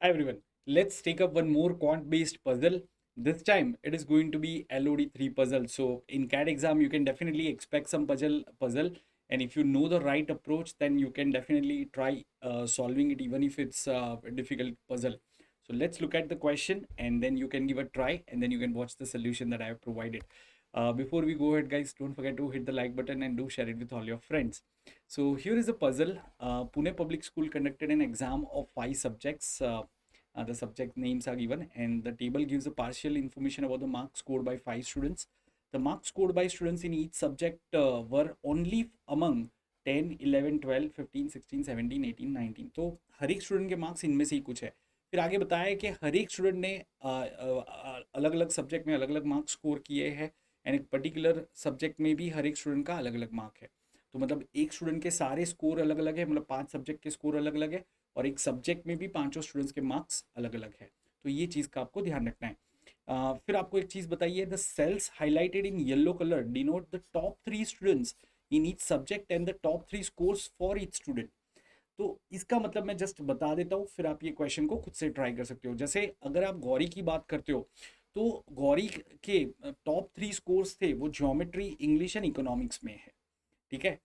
Hi everyone, let's take up one more quant-based puzzle. This time it is going to be LOD3 puzzle. So in CAT exam you can definitely expect some puzzle, and if you know the right approach then you can definitely try solving it even if it's a difficult puzzle. So let's look at the question and then you can give a try and then you can watch the solution that I have provided. Before we go ahead guys, don't forget to hit the like button and do share it with all your friends. So here is a puzzle. Pune Public School conducted an exam of 5 subjects. The subject names are given and the table gives a partial information about the marks scored by 5 students. The marks scored by students in each subject were only among 10, 11, 12, 15, 16, 17, 18, 19. तो हर एक student के marks इनमें से ही कुछ है. फिर आगे बताया है कि हर एक स्टूडेंट ने अलग अलग सब्जेक्ट में अलग अलग मार्क्स स्कोर किए हैं एंड एक पर्टिकुलर सब्जेक्ट में भी हर एक स्टूडेंट का अलग अलग मार्क है. तो मतलब एक स्टूडेंट के सारे स्कोर अलग अलग है, मतलब 5 सब्जेक्ट के स्कोर अलग अलग है और एक सब्जेक्ट में भी पांचों स्टूडेंट्स के मार्क्स अलग अलग है. तो ये चीज़ का आपको ध्यान रखना है. फिर आपको एक चीज़ बताइए, the cells highlighted in yellow colour denote the top 3 students in each subject and the top 3 scores for each student. तो इसका मतलब मैं जस्ट बता देता हूँ, फिर आप ये क्वेश्चन को खुद से ट्राई कर सकते हो. जैसे अगर आप गौरी की बात करते हो तो गौरी के टॉप 3 स्कोर्स थे वो ज्योमेट्री, इंग्लिश एंड इकोनॉमिक्स में है. ठीक है.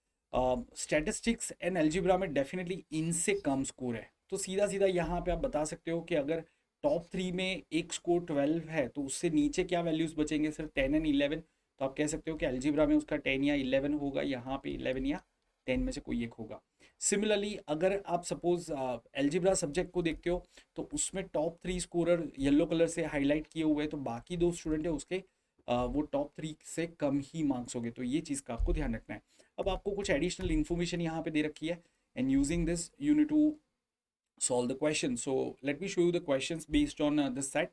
स्टैटिस्टिक्स एंड अलजेब्रा में डेफिनेटली इनसे कम स्कोर है. तो सीधा सीधा यहाँ पे आप बता सकते हो कि अगर टॉप 3 में एक स्कोर 12 है तो उससे नीचे क्या वैल्यूज बचेंगे, सिर्फ 10 एंड 11. तो आप कह सकते हो कि अलजेब्रा में उसका 10 या 11 होगा, यहाँ पे 11 या 10 में से कोई एक होगा. सिमिलरली अगर आप सपोज अलजेब्रा सब्जेक्ट को देखते हो तो उसमें टॉप 3 स्कोरर येलो कलर से हाईलाइट किए हुए हैं, तो बाकी 2 स्टूडेंट है उसके वो टॉप 3 से कम ही मार्क्स हो गए. तो ये चीज़ का आपको ध्यान रखना है. अब आपको कुछ एडिशनल इन्फॉर्मेशन यहाँ पे दे रखी है and using this you need to solve the question. So let me show you the questions based on this set.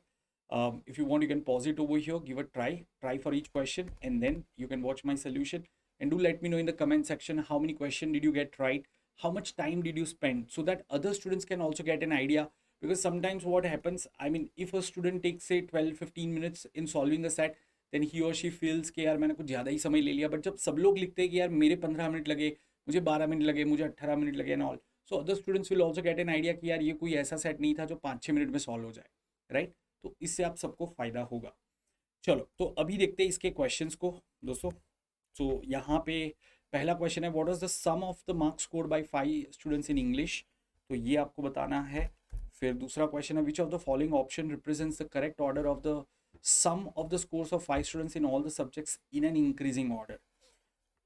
If you want, you can pause it over here, give a try for each question, and then you can watch my solution. And do let me know in the comment section how many questions did you get right, how much time did you spend, so that other students can also get an idea. Because sometimes what happens, I mean, if a student takes say 12-15 minutes in solving a set, then he or she feels कि यार मैंने कुछ ज़्यादा ही समय ले लिया. But जब सब लोग लिखते हैं कि यार मेरे 15 मिनट लगे, मुझे 12 मिनट लगे, मुझे 18 मिनट लगे and all, so other students will also get an idea कि यार ये कोई ऐसा सेट नहीं था जो 5-6 मिनट में सॉल्व हो जाए. राइट. तो इससे आप सबको फायदा होगा. चलो तो अभी देखते हैं इसके क्वेश्चंस को दोस्तों. सो यहाँ पे पहला क्वेश्चन है, what is the sum of the marks scored by 5 students in English. तो ये आपको बताना है. फिर दूसरा क्वेश्चन है, which of the following option represents the correct order of the sum of the scores of 5 students in all the subjects in an increasing order.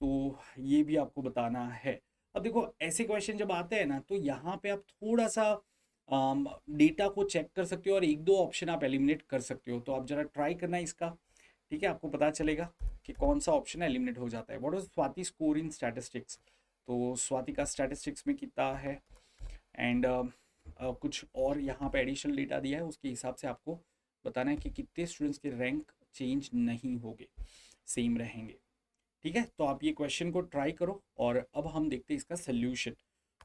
तो ये भी आपको बताना है. अब देखो ऐसे क्वेश्चन जब आते हैं ना तो यहाँ पे आप थोड़ा सा डेटा को चेक कर सकते हो और एक दो ऑप्शन आप एलिमिनेट कर सकते हो. तो आप जरा ट्राई करना है इसका. ठीक है, आपको पता चलेगा कि कौन सा ऑप्शन एलिमिनेट हो जाता है. What is Swati score in statistics. तो स्वाति का स्टैटिस्टिक्स में कितना है एंड कुछ और यहाँ पे एडिशनल डेटा दिया है, उसके हिसाब से आपको बताना है कि कितने स्टूडेंट्स के रैंक चेंज नहीं होंगे, सेम रहेंगे. ठीक है, तो आप ये क्वेश्चन को ट्राई करो और अब हम देखते हैं इसका सोल्यूशन.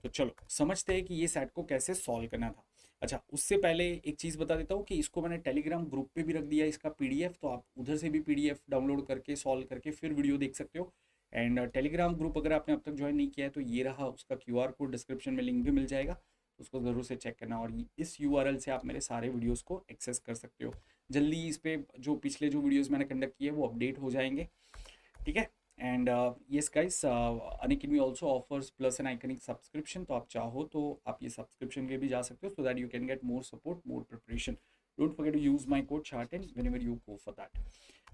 तो चलो समझते हैं कि ये सेट को कैसे सॉल्व करना था. अच्छा, उससे पहले एक चीज़ बता देता हूँ कि इसको मैंने टेलीग्राम ग्रुप पे भी रख दिया है इसका पीडीएफ, तो आप उधर से भी पीडीएफ डाउनलोड करके सॉल्व करके फिर वीडियो देख सकते हो. एंड टेलीग्राम ग्रुप अगर आपने अब तक ज्वाइन नहीं किया है तो ये रहा उसका क्यूआर कोड, डिस्क्रिप्शन में लिंक भी मिल जाएगा, उसको ज़रूर से चेक करना. और इस यूआरएल से आप मेरे सारे वीडियोज़ को एक्सेस कर सकते हो. जल्दी इस पर जो पिछले जो वीडियोज़ मैंने कंडक्ट किए वो अपडेट हो जाएंगे. ठीक है. And yes guys, Unacademy also offers plus an iconic subscription. तो आप चाहो तो आप ये सब्सक्रिप्शन के भी जा सकते हो, so that you can get more support, more preparation. Don't forget to use my code charton whenever you go for that.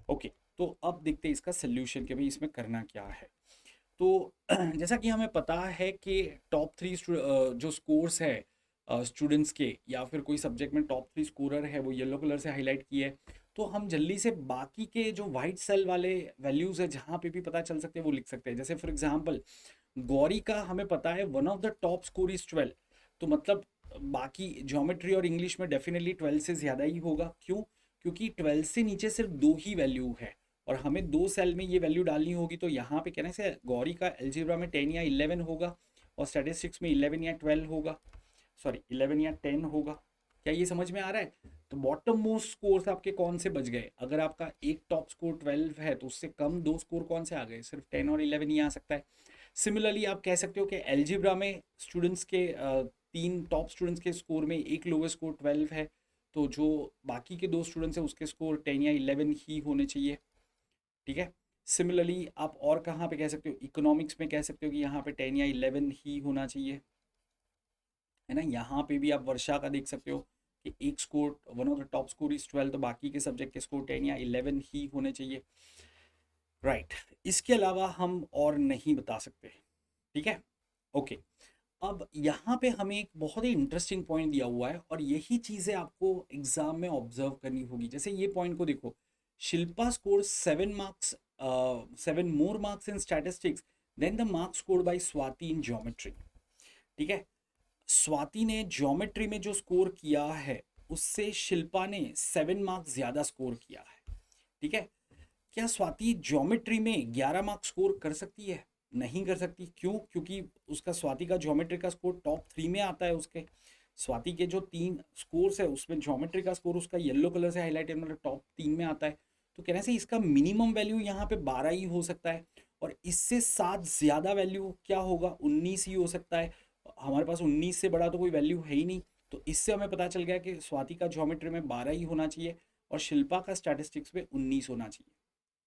Okay, तो अब देखते हैं इसका सोल्यूशन कि भाई इसमें करना क्या है. तो जैसा कि हमें पता है कि टॉप 3 जो स्कोर्स है स्टूडेंट्स के या फिर कोई सब्जेक्ट में टॉप 3 स्कोरर है वो येलो कलर से हाईलाइट किए है. तो हम जल्दी से बाकी के जो वाइट सेल वाले वैल्यूज़ है जहाँ पे भी पता चल सकते हैं वो लिख सकते हैं. जैसे फॉर एग्जांपल गौरी का हमें पता है one of the top score is 12. तो मतलब बाकी ज्योमेट्री और इंग्लिश में डेफिनेटली 12 से ज़्यादा ही होगा. क्यों? क्योंकि 12 से नीचे सिर्फ दो ही वैल्यू है और हमें दो सेल में ये वैल्यू डालनी होगी. तो यहाँ पे कहने से गौरी का अलजेब्रा में 10 या 11 होगा और स्टैटिस्टिक्स में 11 या 12 होगा, सॉरी 11 या 10 होगा. क्या ये समझ में आ रहा है? तो बॉटम मोस्ट स्कोर्स आपके कौन से बच गए? अगर आपका एक टॉप स्कोर 12 है तो उससे कम दो स्कोर कौन से आ गए? सिर्फ 10 और 11 ही आ सकता है. सिमिलरली आप कह सकते हो कि एल्जिब्रा में स्टूडेंट्स के तीन टॉप स्टूडेंट्स के स्कोर में एक लोवेस्ट स्कोर 12 है, तो जो बाकी के दो स्टूडेंट्स हैं उसके स्कोर 10 या 11 ही होने चाहिए। ठीक है, सिमिलरली आप और कहाँ पे कह सकते हो, इकोनॉमिक्स में कह सकते हो कि यहाँ पे 10 या 11 ही होना चाहिए, है ना। यहाँ पे भी आप वर्षा का देख सकते हो कि एक score, one of the top score is 12, तो बाकी के सब्जेक्ट के स्कोर 10 या 11 ही होने चाहिए, राइट। इसके अलावा हम और नहीं बता सकते, ठीक है, ओके। अब यहाँ पे हमें एक बहुत ही इंटरेस्टिंग पॉइंट दिया हुआ है और यही चीज़ें आपको एग्जाम में ऑब्जर्व करनी होगी। जैसे ये पॉइंट को देखो, Shilpa score 7 marks, 7 more marks in statistics than the marks scored by Swati in geometry. ठीक है, स्वाति ने ज्योमेट्री में जो स्कोर किया है उससे शिल्पा ने 7 मार्क्स ज़्यादा स्कोर किया है। ठीक है, क्या स्वाति ज्योमेट्री में 11 मार्क्स स्कोर कर सकती है? नहीं कर सकती। क्यों? क्योंकि उसका, स्वाति का ज्योमेट्री का स्कोर टॉप 3 में आता है। उसके स्वाति के जो 3 स्कोर्स है उसमें ज्योमेट्री का स्कोर उसका येलो कलर से हाईलाइट है, मतलब टॉप 3 में आता है। तो कहने से इसका मिनिमम वैल्यू यहाँ पे 12 ही हो सकता है, और इससे 7 ज़्यादा वैल्यू क्या होगा, 19 ही हो सकता है। हमारे पास 19 से बड़ा तो कोई वैल्यू है ही नहीं। तो इससे हमें पता चल गया कि स्वाति का ज्योमेट्री में 12 ही होना चाहिए और शिल्पा का स्टैटिस्टिक्स में 19 होना चाहिए।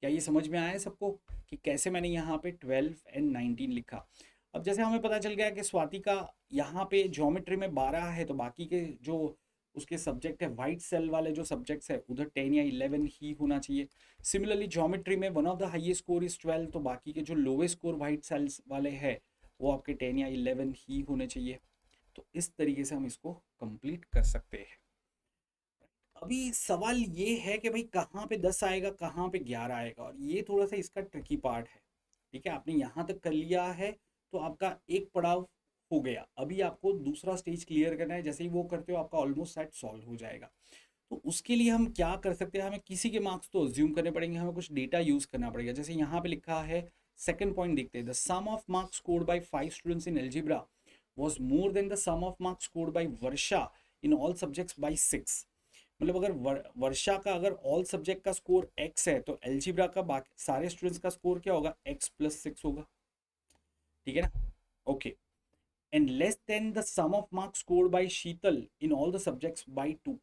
क्या ये समझ में आया है सबको कि कैसे मैंने यहाँ पे 12 एंड 19 लिखा? अब जैसे हमें पता चल गया कि स्वाति का यहाँ पे ज्योमेट्री में 12 है, तो बाकी के जो उसके सब्जेक्ट है, वाइट सेल वाले जो सब्जेक्ट्स है उधर 10 या 11 ही होना चाहिए। सिमिलरली ज्योमेट्री में one of the highest score is 12, तो बाकी के जो लोवेस्ट स्कोर वाइट सेल्स वाले हैं वो आपके 10 या 11 ही होने चाहिए। तो इस तरीके से हम इसको कंप्लीट कर सकते हैं। अभी सवाल ये है कि भाई कहाँ पे 10 आएगा, कहाँ पे 11 आएगा, और ये थोड़ा सा इसका ट्रिकी पार्ट है। ठीक है, आपने यहाँ तक कर लिया है तो आपका एक पड़ाव हो गया। अभी आपको दूसरा स्टेज क्लियर करना है। जैसे ही वो करते हो आपका ऑलमोस्ट सेट सॉल्व हो जाएगा। तो उसके लिए हम क्या कर सकते हैं, हमें किसी के मार्क्स तो अज्यूम करने पड़ेंगे, हमें कुछ डेटा यूज करना पड़ेगा। जैसे यहाँ पे लिखा है, सेकंड पॉइंट देखते हैं, the sum of marks scored by 5 students in algebra was more than the sum of marks scored by Varsha in all subjects by 6। मतलब अगर वर्षा का अगर ऑल सब्जेक्ट का स्कोर x है तो एल्जीब्रा का बाकी सारे स्टूडेंट्स का स्कोर क्या होगा, x+6 होगा। ठीक है ना, okay. And less than the sum of marks scored by Sheetal in all the subjects by 2।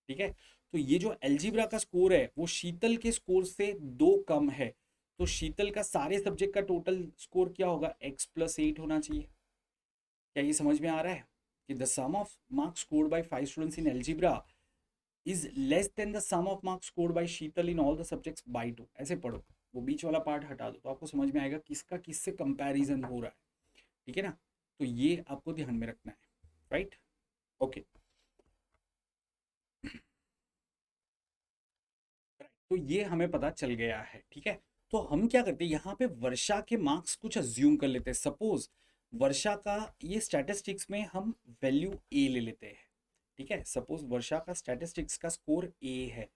ठीक है, तो ये जो एल्जीब्रा का स्कोर है वो शीतल के स्कोर से 2 कम है, तो शीतल का सारे सब्जेक्ट का टोटल स्कोर क्या होगा, x+8 होना चाहिए। क्या ये समझ में आ रहा है कि the sum of marks scored by 5 students in algebra is less than the sum of marks scored by Sheetal in all the subjects by 2। ऐसे पढ़ो, वो बीच वाला पार्ट हटा दो तो आपको समझ में आएगा किसका किससे कंपैरिजन हो रहा है। ठीक है ना, तो ये आपको ध्यान में रखना है, राइट, ओके। तो ये हमें पता चल गया है। ठीक है, तो हम क्या करते हैं, यहाँ पे वर्षा के मार्क्स कुछ अज्यूम कर लेते हैं। सपोज वर्षा का ये स्टैटिस्टिक्स में हम वैल्यू ए ले लेते हैं। ठीक है, सपोज वर्षा का स्टैटिस्टिक्स का स्कोर ए है,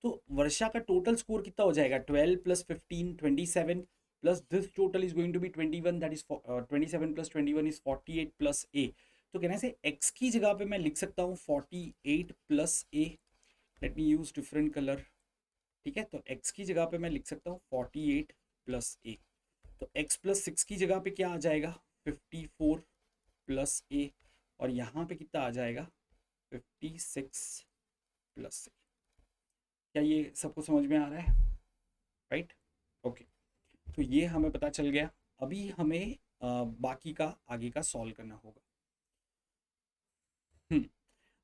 तो वर्षा का टोटल स्कोर कितना हो जाएगा, 12 + 15 27 plus this total is going to be 21, that is 27 + 21 is 48 plus A. तो कहने से x की जगह पे मैं लिख सकता हूँ 48 plus A. Let me use different colour. ठीक है, तो x की जगह पे मैं लिख सकता हूँ 48 प्लस ए। तो x+6 की जगह पे क्या आ जाएगा, 54 प्लस ए, और यहाँ पे कितना आ जाएगा, 56 प्लस ए। क्या ये सबको समझ में आ रहा है, राइट, ओके। तो ये हमें पता चल गया। अभी हमें बाकी का आगे का सॉल्व करना होगा।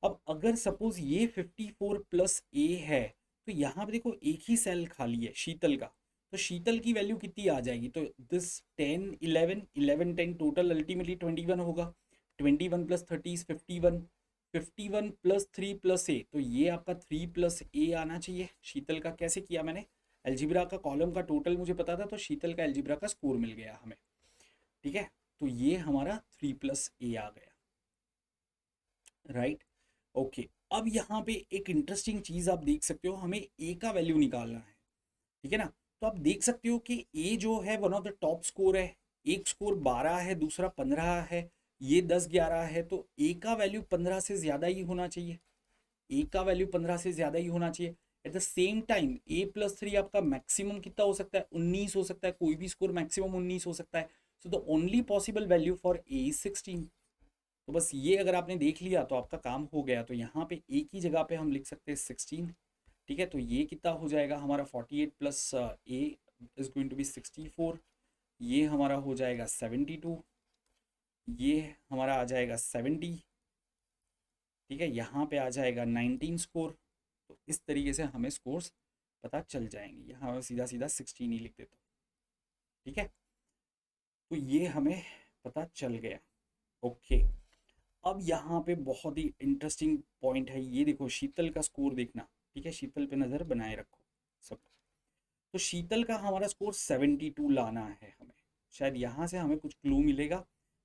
अब अगर सपोज ये 54 प्लस ए है, तो यहाँ पे देखो एक ही सेल खाली है शीतल का, तो शीतल की वैल्यू कितनी आ जाएगी, तो दिस 10 11 11 10 टोटल अल्टीमेटली 21 होगा। 21 + 30 इज 51, 51 + 3 + ए, तो ये आपका 3 + ए आना चाहिए। शीतल का कैसे किया मैंने, एल्जिब्रा का कॉलम का टोटल मुझे पता था, तो शीतल का एल्जिब्रा का स्कोर मिल गया हमें। ठीक है, तो ये हमारा 3 + ए आ गया, राइट, ओके। अब यहाँ पे एक इंटरेस्टिंग चीज आप देख सकते हो, हमें ए का वैल्यू निकालना है। ठीक है ना, तो आप देख सकते हो कि ए जो है one of the top score है। एक स्कोर 12 है, दूसरा 15 है, ये 10 11 है, तो ए का वैल्यू 15 से ज्यादा ही होना चाहिए। ए का वैल्यू 15 से ज्यादा ही होना चाहिए। At the same time a+3 आपका मैक्सिमम कितना हो सकता है, 19 हो सकता है। कोई भी स्कोर मैक्सिमम 19 हो सकता है। So the only possible value for a is 16। तो बस ये अगर आपने देख लिया तो आपका काम हो गया। तो यहाँ पे एक ही जगह पे हम लिख सकते हैं 16, ठीक है। तो ये कितना हो जाएगा हमारा 48 plus A is going to be 64, ये हमारा हो जाएगा 72, ये हमारा आ जाएगा 70, ठीक है। यहाँ पे आ जाएगा 19 स्कोर। तो इस तरीके से हमें स्कोर्स पता चल जाएंगे। यहाँ मैं सीधा सीधा 16 ही लिख देता हूँ, ठीक है। तो ये हमें पता चल गया। ओके, अब यहाँ पे बहुत ही इंटरेस्टिंग पॉइंट है, ये देखो शीतल का स्कोर देखना, ठीक है। शीतल पे नज़र बनाए रखो सब। तो शीतल का हमारा स्कोर 72 लाना है हमें। शायद यहाँ से हमें कुछ क्लू मिलेगा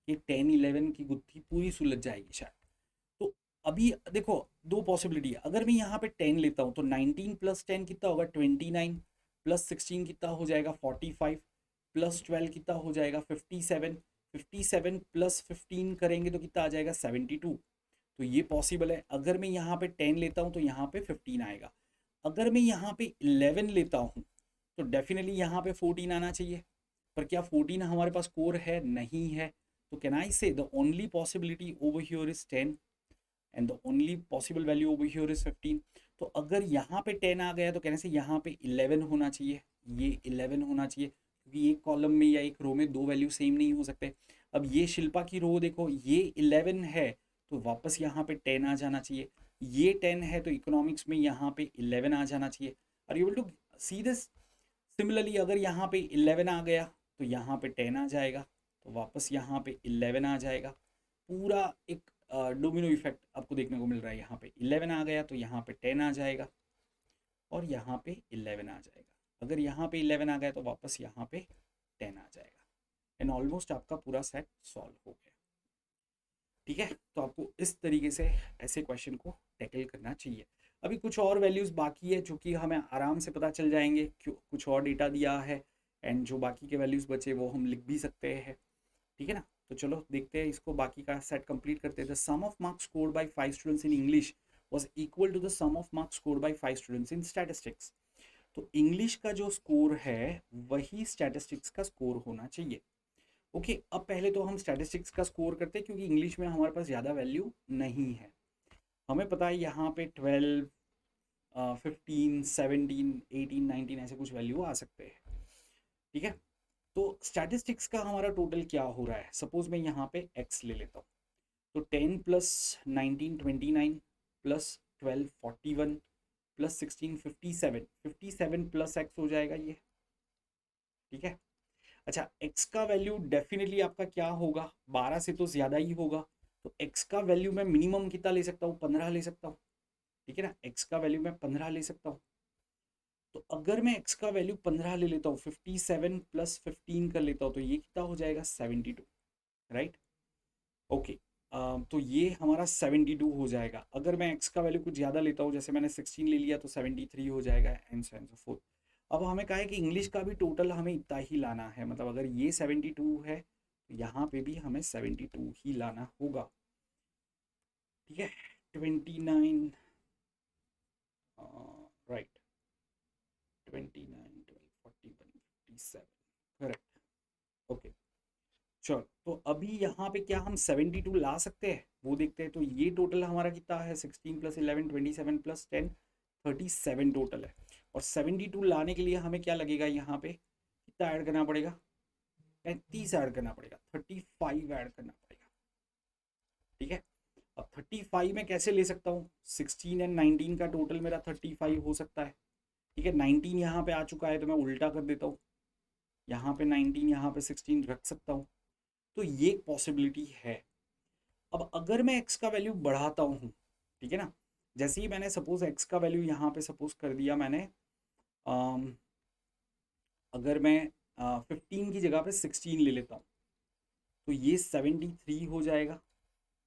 कि 10-11 की गुत्थी पूरी सुलझ जाएगी शायद। तो अभी देखो दो पॉसिबिलिटी है। अगर मैं यहाँ पे 10 लेता हूँ तो 19 प्लस 10 कितना होगा 29, प्लस 16 कितना हो जाएगा 45, प्लस 12 कितना हो जाएगा 57, 57 प्लस 15 करेंगे तो कितना आ जाएगा 72। तो ये पॉसिबल है। अगर मैं यहाँ पे 10 लेता हूँ तो यहाँ पे 15 आएगा। अगर मैं यहाँ पे 11 लेता हूँ तो डेफिनेटली यहाँ पे 14 आना चाहिए। पर क्या 14 हमारे पास स्कोर है? नहीं है। तो कैन आई से the only possibility over here is 10 and the only possible value over here is 15। तो अगर यहाँ पे 10 आ गया तो कहने से यहाँ पे 11 होना चाहिए, ये 11 होना चाहिए, क्योंकि एक कॉलम में या एक रो में दो वैल्यू सेम नहीं हो सकते। अब ये शिल्पा की रो देखो, ये 11 है तो वापस यहाँ पे 10 आ जाना चाहिए। ये 10 है तो इकोनॉमिक्स में यहाँ पे 11 आ जाना चाहिए। Are you able to see this? Similarly अगर यहाँ पे 11 आ गया तो यहाँ पे 10 आ जाएगा, तो वापस यहाँ पे 11 आ जाएगा। पूरा एक डोमिनो इफेक्ट आपको देखने को मिल रहा है। यहाँ पे 11 आ गया तो यहाँ पे 10 आ जाएगा और यहाँ पे 11 आ जाएगा। अगर यहाँ पे 11 आ गया तो वापस यहाँ पे 10 आ जाएगा एंड ऑलमोस्ट आपका पूरा सेट सॉल्व हो गया, ठीक है। तो आपको इस तरीके से ऐसे क्वेश्चन को टैकल करना चाहिए। अभी कुछ और वैल्यूज़ बाकी है जो कि हमें आराम से पता चल जाएंगे, क्यों कुछ और डेटा दिया है एंड जो बाकी के वैल्यूज़ बचे वो हम लिख भी सकते हैं, ठीक है ना। तो चलो देखते हैं इसको, बाकी का सेट कंप्लीट करते हैं। The sum of marks scored by 5 students in English was equal to the sum of marks scored by 5 students in statistics. तो इंग्लिश का जो स्कोर है वही स्टैटिस्टिक्स का स्कोर होना चाहिए। ओके, अब पहले तो हम स्टैटिस्टिक्स का स्कोर करते हैं क्योंकि इंग्लिश में हमारे पास ज़्यादा वैल्यू नहीं है। हमें पता है यहाँ पे 12, 15, 17, 18, 19 ऐसे कुछ वैल्यू आ सकते हैं, ठीक है। तो स्टैटिस्टिक्स का हमारा टोटल क्या हो रहा है? सपोज मैं यहाँ पे x ले लेता हूँ, तो 10 plus 19 29 plus 12 41 plus 16 57, 57 plus x हो जाएगा ये, ठीक है। अच्छा, x का वैल्यू डेफिनेटली आपका क्या होगा? 12 से तो ज़्यादा ही होगा। तो x का वैल्यू मैं मिनिमम कितना ले सकता हूँ? 15 ले सकता हूँ, ठीक है ना। x का वैल्यू मैं 15 ले सकता हूँ। तो अगर मैं x का वैल्यू 15 ले लेता हूँ, 57 प्लस 15 कर लेता हूँ, तो ये कितना हो जाएगा? 72, राइट। ओके, तो ये हमारा 72 हो जाएगा। अगर मैं x का वैल्यू कुछ ज़्यादा लेता हूँ, जैसे मैंने 16 ले लिया, तो 73 हो जाएगा एंड सो फोर्थ। अब हमें कहा है कि इंग्लिश का भी टोटल हमें इतना ही लाना है, मतलब अगर ये 72 है तो यहाँ पे भी हमें 72 ही लाना होगा, ठीक है। 29, राइट, 29, 12, 41, 57, करेक्ट। ओके, चलो तो अभी यहाँ पे क्या हम 72 ला सकते हैं वो देखते हैं। तो ये टोटल हमारा कितना है? 16 प्लस 11 27 प्लस 10 37 टोटल है। और 72 लाने के लिए हमें क्या लगेगा? यहाँ पे कितना ऐड करना पड़ेगा? 35 ऐड करना पड़ेगा, 35 ऐड करना पड़ेगा, ठीक है। अब 35 में कैसे ले सकता हूँ? 16 एंड 19 का टोटल मेरा 35 हो सकता है, ठीक है। 19 यहाँ पे आ चुका है तो मैं उल्टा कर देता हूँ, यहाँ पे 19 यहाँ पे 16 रख सकता हूँ। तो ये एक पॉसिबिलिटी है। अब अगर मैं x का वैल्यू बढ़ाता हूँ, ठीक है ना, जैसे ही मैंने सपोज x का वैल्यू यहाँ पे सपोज कर दिया मैंने, अगर मैं 15 की जगह पे 16 ले लेता हूँ तो ये 73 हो जाएगा,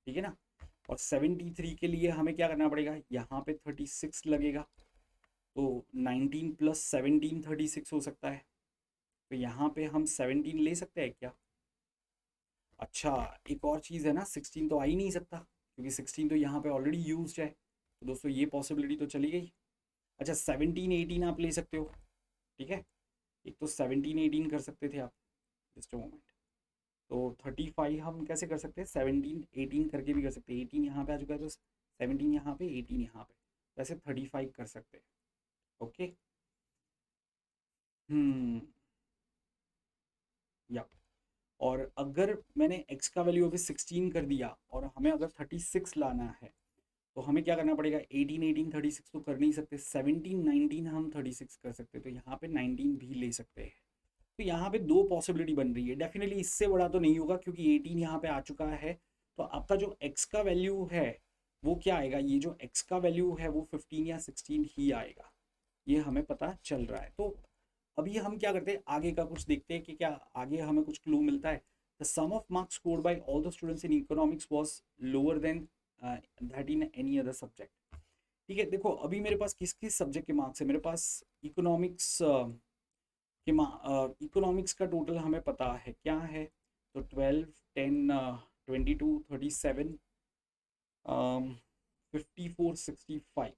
ठीक है ना। और 73 के लिए हमें क्या करना पड़ेगा? यहाँ पे 36 लगेगा, तो 19 प्लस 17 36 हो सकता है। तो यहाँ पे हम 17 ले सकते हैं क्या? अच्छा, एक और चीज़ है ना, 16 तो आ ही नहीं सकता क्योंकि 16 तो यहाँ पे ऑलरेडी यूज्ड है। तो दोस्तों ये पॉसिबिलिटी तो चली गई। अच्छा, 17 18 आप ले सकते हो, ठीक है। एक तो 17 18 कर सकते थे आप, जस्ट अ मोमेंट, तो 35 हम कैसे कर सकते हैं, 17 18 करके भी कर सकते हैं। 18 यहाँ पे आ चुका है तो 17 यहाँ पे, 18 यहाँ पे, वैसे 35 कर सकते हैं। ओके। हम्म। या और अगर मैंने x का वैल्यू अभी 16 कर दिया और हमें अगर 36 लाना है, तो हमें क्या करना पड़ेगा, 18 18 36 तो कर नहीं सकते, 17 19 हम 36 कर सकते हैं, तो यहाँ पे 19 भी ले सकते हैं। तो यहाँ पे दो पॉसिबिलिटी बन रही है, डेफिनेटली इससे बड़ा तो नहीं होगा क्योंकि 18 यहाँ पे आ चुका है। तो आपका जो x का वैल्यू है वो क्या आएगा, ये जो x का वैल्यू है वो 15 या 16 ही आएगा, ये हमें पता चल रहा है। तो अभी हम क्या करते हैं, आगे का कुछ देखते हैं कि क्या आगे हमें कुछ क्लू मिलता है। The sum of marks scored by all the students in economics was lower than that in any other subject. ठीक है, देखो अभी मेरे पास किस किस सब्जेक्ट के मार्क्स है, मेरे पास इकोनॉमिक्स के इकोनॉमिक्स का टोटल हमें पता है क्या है, तो 12 10 22 37 54 65।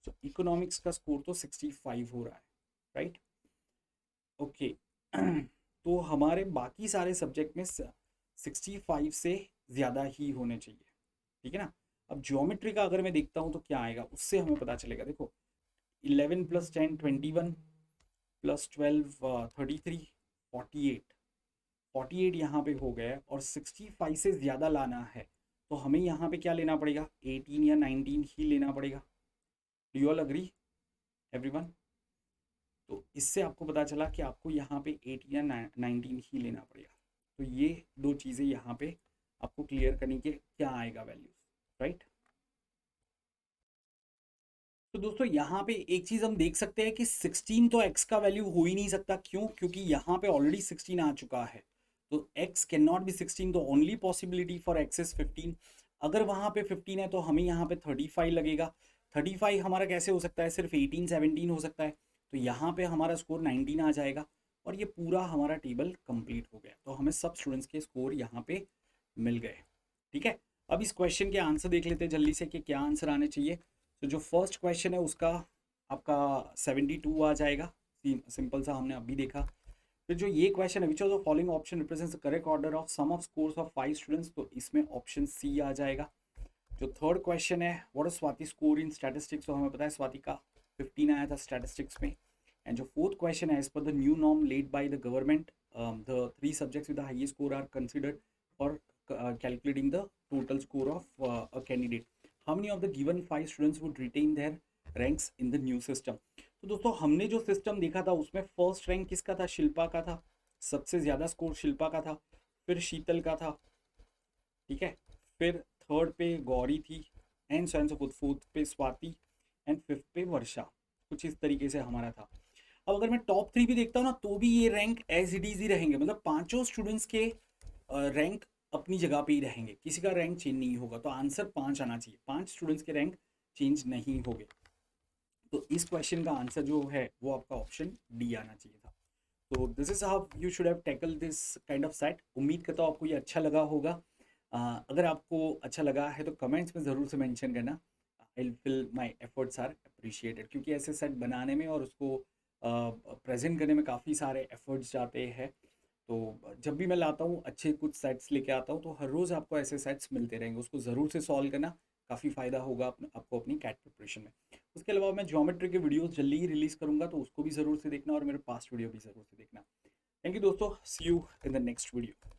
सो इकोनॉमिक्स का स्कोर तो 65 हो रहा है, राइट। ओके। तो हमारे बाकी सारे सब्जेक्ट में 65 से ज़्यादा ही होने चाहिए, ठीक है ना। अब ज्योमेट्री का अगर मैं देखता हूँ तो क्या आएगा, उससे हमें पता चलेगा। देखो 11 + 10 21 + 12 33 48, 48 यहाँ पे हो गया है और 65 से ज़्यादा लाना है, तो हमें यहाँ पे क्या लेना पड़ेगा, 18 या 19 ही लेना पड़ेगा। Do you all agree everyone? तो इससे आपको पता चला कि आपको यहाँ पे 18 या 19 ही लेना पड़ेगा। तो ये दो चीज़ें यहाँ पे आपको क्लियर करनी कि क्या आएगा वैल्यूज, राइट। तो दोस्तों यहाँ पे एक चीज़ हम देख सकते हैं कि 16 तो x का वैल्यू हो ही नहीं सकता, क्यों, क्योंकि यहाँ पे ऑलरेडी 16 आ चुका है। तो x कैन नॉट बी 16, तो only possibility for x is 15। अगर वहाँ पे 15 है तो हमें यहाँ पे 35 लगेगा। 35 हमारा कैसे हो सकता है, सिर्फ 18 17 हो सकता है, तो यहाँ पे हमारा स्कोर 19 आ जाएगा और ये पूरा हमारा टेबल कंप्लीट हो गया। तो हमें सब स्टूडेंट्स के स्कोर यहाँ पे मिल गए, ठीक है। अब इस क्वेश्चन के आंसर देख लेते हैं जल्दी से कि क्या आंसर आने चाहिए। तो जो फर्स्ट क्वेश्चन है उसका आपका 72 आ जाएगा, सिंपल सा हमने अभी देखा। फिर जो ये क्वेश्चन है, which of the following option represents the correct order of sum of scores of 5 students, तो इसमें ऑप्शन सी आ जाएगा। जो थर्ड क्वेश्चन है, what is Swati score in statistics, तो हमें पता है स्वाति का 15 आया था स्टैटिस्टिक्स में। एंड जो फोर्थ क्वेश्चन है, as per the new norm laid by the government the 3 subjects with the highest score are considered for calculating the total score of a candidate. How many of the given 5 students would retain their ranks in the new system? तो दोस्तों हमने जो system देखा था उसमें first rank किसका था, शिल्पा का था, सबसे ज़्यादा स्कोर शिल्पा का था, फिर शीतल का था, ठीक है, फिर थर्ड पे गौरी थी, and so and so fourth पे स्वाति, एंड फिफ्थ पे वर्षा। कुछ इस तरीके से हमारा था। अब अगर मैं टॉप 3 भी देखता हूँ ना, तो भी ये रैंक एज इट इज ही रहेंगे, मतलब पांचों स्टूडेंट्स के रैंक अपनी जगह पे ही रहेंगे, किसी का रैंक चेंज नहीं होगा। तो आंसर 5 आना चाहिए, 5 स्टूडेंट्स के रैंक चेंज नहीं होंगे। तो इस क्वेश्चन का आंसर जो है वो आपका ऑप्शन डी आना चाहिए था। तो this is how you should have tackle this kind of set. उम्मीद करता हूँ आपको ये अच्छा लगा होगा। अगर आपको अच्छा लगा है तो कमेंट्स में ज़रूर से मेंशन करना। I feel my efforts are appreciated, क्योंकि ऐसे सेट बनाने में और उसको प्रेजेंट करने में काफ़ी सारे एफर्ट्स जाते हैं। तो जब भी मैं लाता हूँ अच्छे कुछ सेट्स लेके आता हूँ, तो हर रोज़ आपको ऐसे सेट्स मिलते रहेंगे, उसको ज़रूर से सॉल्व करना, काफ़ी फ़ायदा होगा आपको अपनी कैट प्रिपरेशन में। उसके अलावा मैं ज्योमेट्री के वीडियोस जल्दी ही रिलीज़ करूँगा, तो उसको भी ज़रूर से देखना और मेरे पास्ट वीडियो भी ज़रूर से देखना। थैंक यू दोस्तों, see you in the next video.